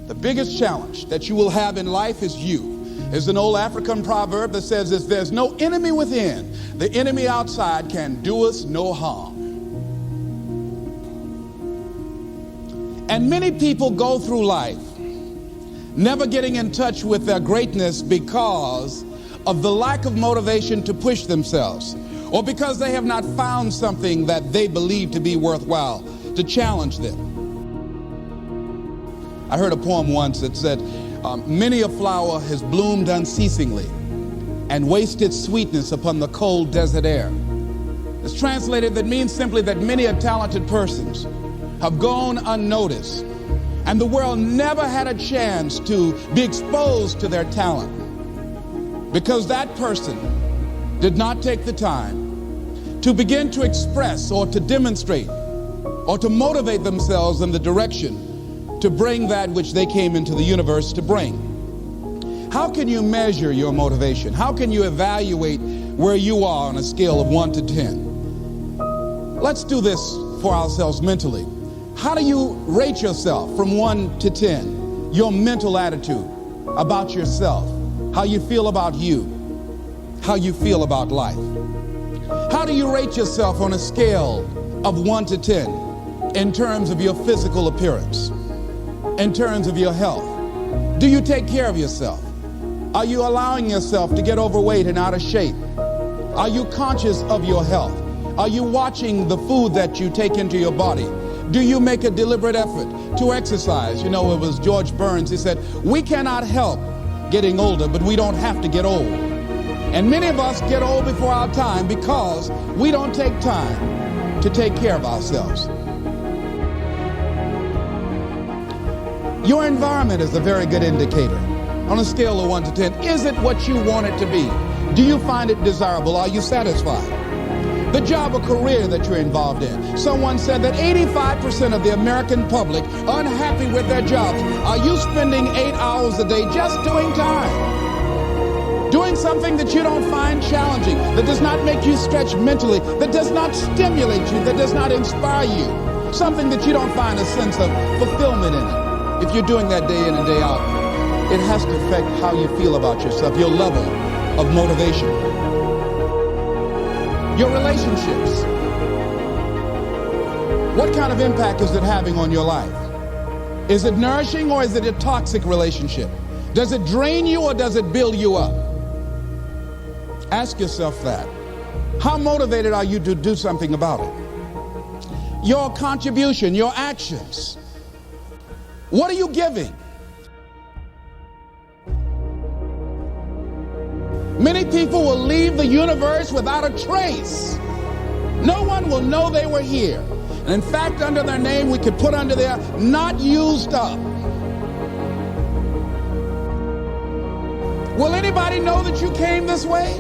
The biggest challenge that you will have in life is you. There's an old African proverb that says, if there's no enemy within, the enemy outside can do us no harm. And many people go through life never getting in touch with their greatness because of the lack of motivation to push themselves, or because they have not found something that they believe to be worthwhile to challenge them. I heard a poem once that said, many a flower has bloomed unceasingly and wasted sweetness upon the cold desert air. It's translated, that means simply that many a talented persons have gone unnoticed, and the world never had a chance to be exposed to their talent because that person did not take the time to begin to express or to demonstrate or to motivate themselves in the direction to bring that which they came into the universe to bring. How can you measure your motivation? How can you evaluate where you are on a scale of 1 to 10? Let's do this for ourselves mentally. How do you rate yourself from 1 to 10? Your mental attitude about yourself, how you feel about you, how you feel about life. How do you rate yourself on a scale of 1 to 10 in terms of your physical appearance, in terms of your health? Do you take care of yourself? Are you allowing yourself to get overweight and out of shape? Are you conscious of your health? Are you watching the food that you take into your body? Do you make a deliberate effort to exercise? You know, it was George Burns. He said, we cannot help getting older, but we don't have to get old. And many of us get old before our time because we don't take time to take care of ourselves. Your environment is a very good indicator. On a scale of 1 to 10, is it what you want it to be? Do you find it desirable? Are you satisfied? The job or career that you're involved in. Someone said that 85% of the American public are unhappy with their jobs. Are you spending 8 hours a day just doing time? Doing something that you don't find challenging, that does not make you stretch mentally, that does not stimulate you, that does not inspire you. Something that you don't find a sense of fulfillment in it. If you're doing that day in and day out, it has to affect how you feel about yourself, your level of motivation. Your relationships. What kind of impact is it having on your life? Is it nourishing or is it a toxic relationship? Does it drain you or does it build you up? Ask yourself that. How motivated are you to do something about it? Your contribution, your actions. What are you giving? Many people will leave the universe without a trace. No one will know they were here. And in fact, under their name, we could put under there, not used up. Will anybody know that you came this way?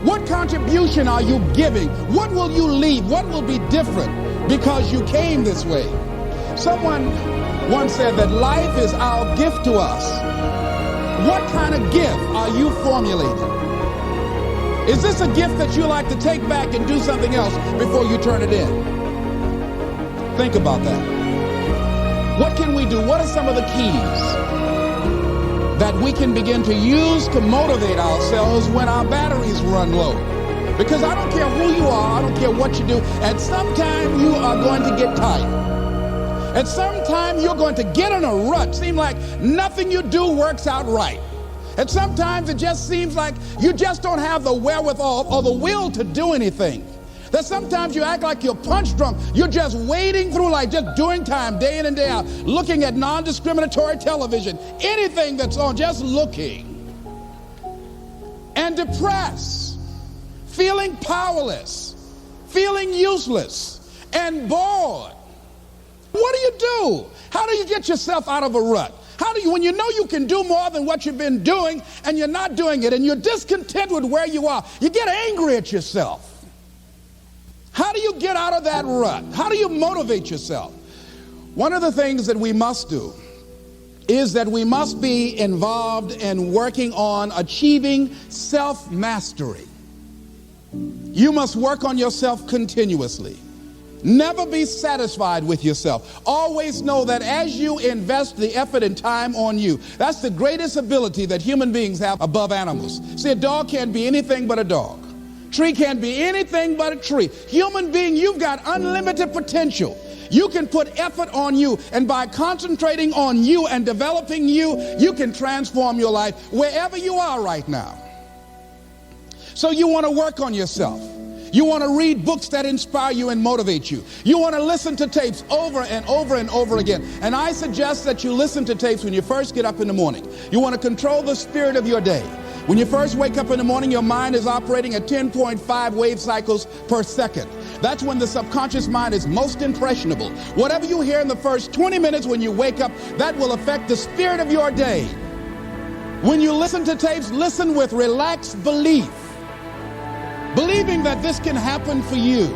What contribution are you giving? What will you leave? What will be different because you came this way? Someone once said that life is our gift to us. What kind of gift are you formulating? Is this a gift that you like to take back and do something else before you turn it in? Think about that. What can we do? What are some of the keys that we can begin to use to motivate ourselves when our batteries run low? Because I don't care who you are, I don't care what you do, at some time you are going to get tired. At some time you're going to get in a rut. Seem like nothing you do works out right. And sometimes it just seems like you just don't have the wherewithal or the will to do anything. That sometimes you act like you're punch drunk. You're just wading through life, just doing time day in and day out, looking at non-discriminatory television, anything that's on, just looking. And depressed, feeling powerless, feeling useless, and bored. What do you do? How do you get yourself out of a rut? How do you, when you know you can do more than what you've been doing and you're not doing it and you're discontent with where you are, you get angry at yourself. How do you get out of that rut? How do you motivate yourself? One of the things that we must do is that we must be involved in working on achieving self-mastery. You must work on yourself continuously. Never be satisfied with yourself. Always know that as you invest the effort and time on you, that's the greatest ability that human beings have above animals. See, a dog can't be anything but a dog. Tree can't be anything but a tree. Human being, you've got unlimited potential. You can put effort on you, and by concentrating on you and developing you, you can transform your life wherever you are right now. So you want to work on yourself. You want to read books that inspire you and motivate you. You want to listen to tapes over and over and over again. And I suggest that you listen to tapes when you first get up in the morning. You want to control the spirit of your day. When you first wake up in the morning, your mind is operating at 10.5 wave cycles per second. That's when the subconscious mind is most impressionable. Whatever you hear in the first 20 minutes when you wake up, that will affect the spirit of your day. When you listen to tapes, listen with relaxed belief, believing that this can happen for you.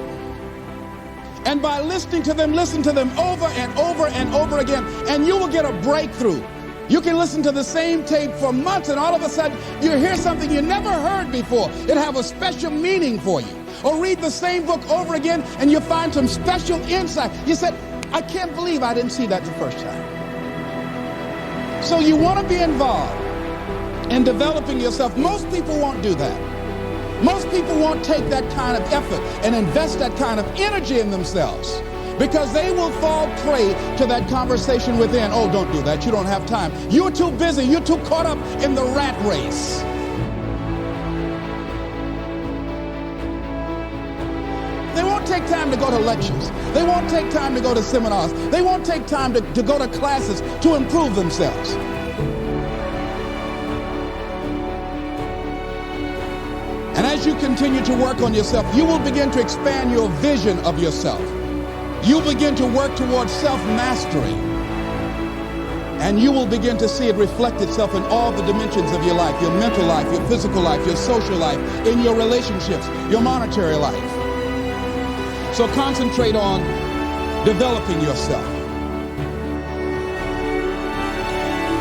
And by listening to them, listen to them over and over and over again, and you will get a breakthrough. You can listen to the same tape for months, and all of a sudden you hear something you never heard before. It'll have a special meaning for you. Or read the same book over again, and you find some special insight. You said, I can't believe I didn't see that the first time. So you want to be involved in developing yourself. Most people won't do that. Most people won't take that kind of effort and invest that kind of energy in themselves, because they will fall prey to that conversation within. Oh, don't do that. You don't have time. You're too busy. You're too caught up in the rat race. They won't take time to go to lectures. They won't take time to go to seminars. They won't take time to go to classes to improve themselves. And as you continue to work on yourself, you will begin to expand your vision of yourself. You begin to work towards self-mastery. And you will begin to see it reflect itself in all the dimensions of your life, your mental life, your physical life, your social life, in your relationships, your monetary life. So concentrate on developing yourself.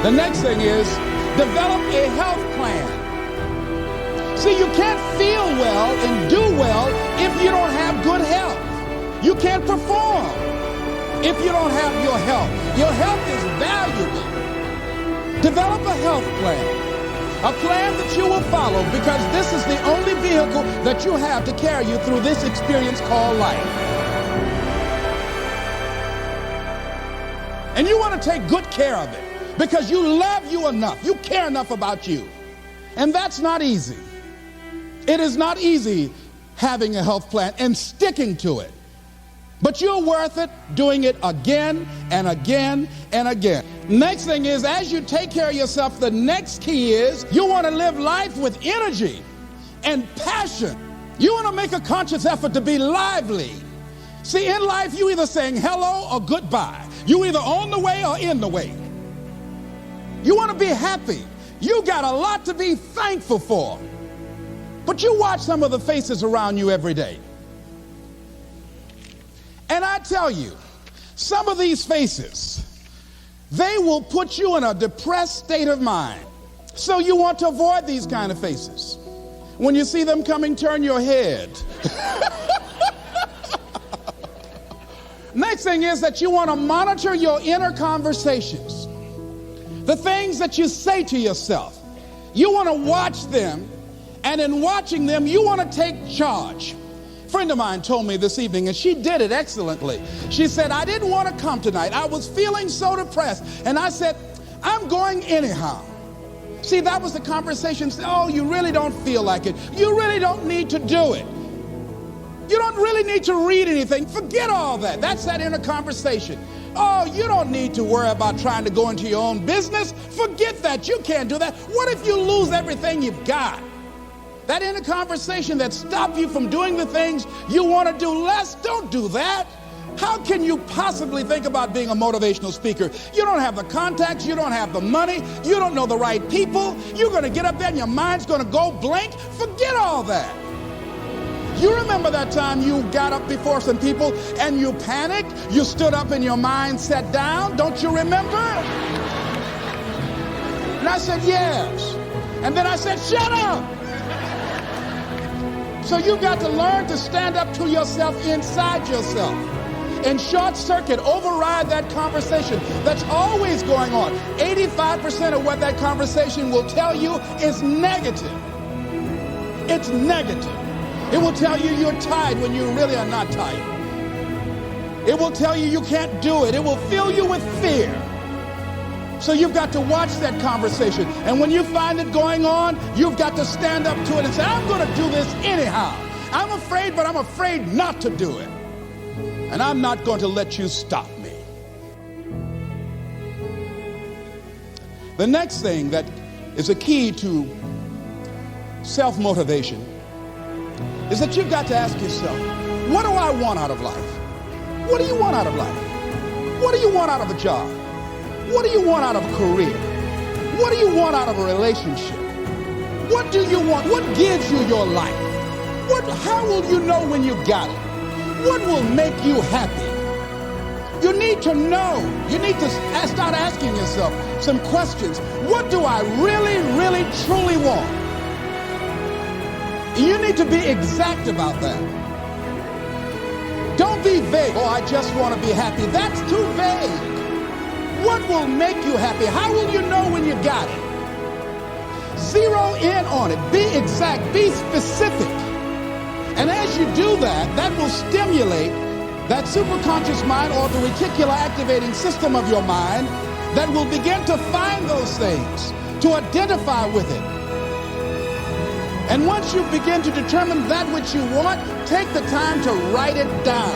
The next thing is develop a health plan. See, you can't feel well and do well if you don't have good health. You can't perform if you don't have your health. Your health is valuable. Develop a health plan. A plan that you will follow, because this is the only vehicle that you have to carry you through this experience called life. And you want to take good care of it because you love you enough. You care enough about you. And that's not easy. It is not easy having a health plan and sticking to it. But you're worth it doing it again and again and again. Next thing is, as you take care of yourself, the next key is you want to live life with energy and passion. You want to make a conscious effort to be lively. See, in life, you either saying hello or goodbye. You either on the way or in the way. You want to be happy. You got a lot to be thankful for. But you watch some of the faces around you every day. And I tell you, some of these faces, they will put you in a depressed state of mind. So you want to avoid these kind of faces. When you see them coming, turn your head. Next thing is that you want to monitor your inner conversations. The things that you say to yourself. You want to watch them, and in watching them, you want to take charge. A friend of mine told me this evening, and she did it excellently. She said, I didn't want to come tonight. I was feeling so depressed. And I said, I'm going anyhow. See, that was the conversation. Oh, you really don't feel like it. You really don't need to do it. You don't really need to read anything. Forget all that. That's that inner conversation. Oh, you don't need to worry about trying to go into your own business. Forget that. You can't do that. What if you lose everything you've got? That inner conversation that stops you from doing the things you want to do less, don't do that. How can you possibly think about being a motivational speaker? You don't have the contacts, you don't have the money, you don't know the right people. You're going to get up there and your mind's going to go blank. Forget all that. You remember that time you got up before some people and you panicked? You stood up and your mind sat down? Don't you remember? And I said, yes. And then I said, shut up. So you got to learn to stand up to yourself inside yourself. and short circuit, override that conversation that's always going on. 85% of what that conversation will tell you is negative. It's negative. It will tell you you're tired when you really are not tired. It will tell you you can't do it. It will fill you with fear. So you've got to watch that conversation. And when you find it going on, you've got to stand up to it and say, I'm going to do this anyhow. I'm afraid, but I'm afraid not to do it. And I'm not going to let you stop me. The next thing that is a key to self-motivation is that you've got to ask yourself, what do I want out of life? What do you want out of life? What do you want out of a job? What do you want out of a career? What do you want out of a relationship? What do you want? What gives you your life? How will you know when you got it? What will make you happy? You need to know. You need to start asking yourself some questions. What do I really, really, truly want? You need to be exact about that. Don't be vague. Oh, I just want to be happy. That's too vague. What will make you happy? How will you know when you got it? Zero in on it. Be exact. Be specific. And as you do that, that will stimulate that superconscious mind or the reticular activating system of your mind that will begin to find those things, to identify with it. And once you begin to determine that which you want, take the time to write it down.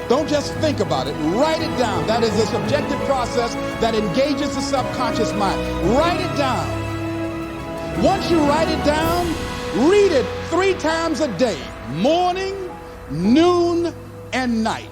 Don't just think about it. Write it down. That is a subjective process that engages the subconscious mind. Write it down. Once you write it down, read it 3 times a day, morning, noon, and night.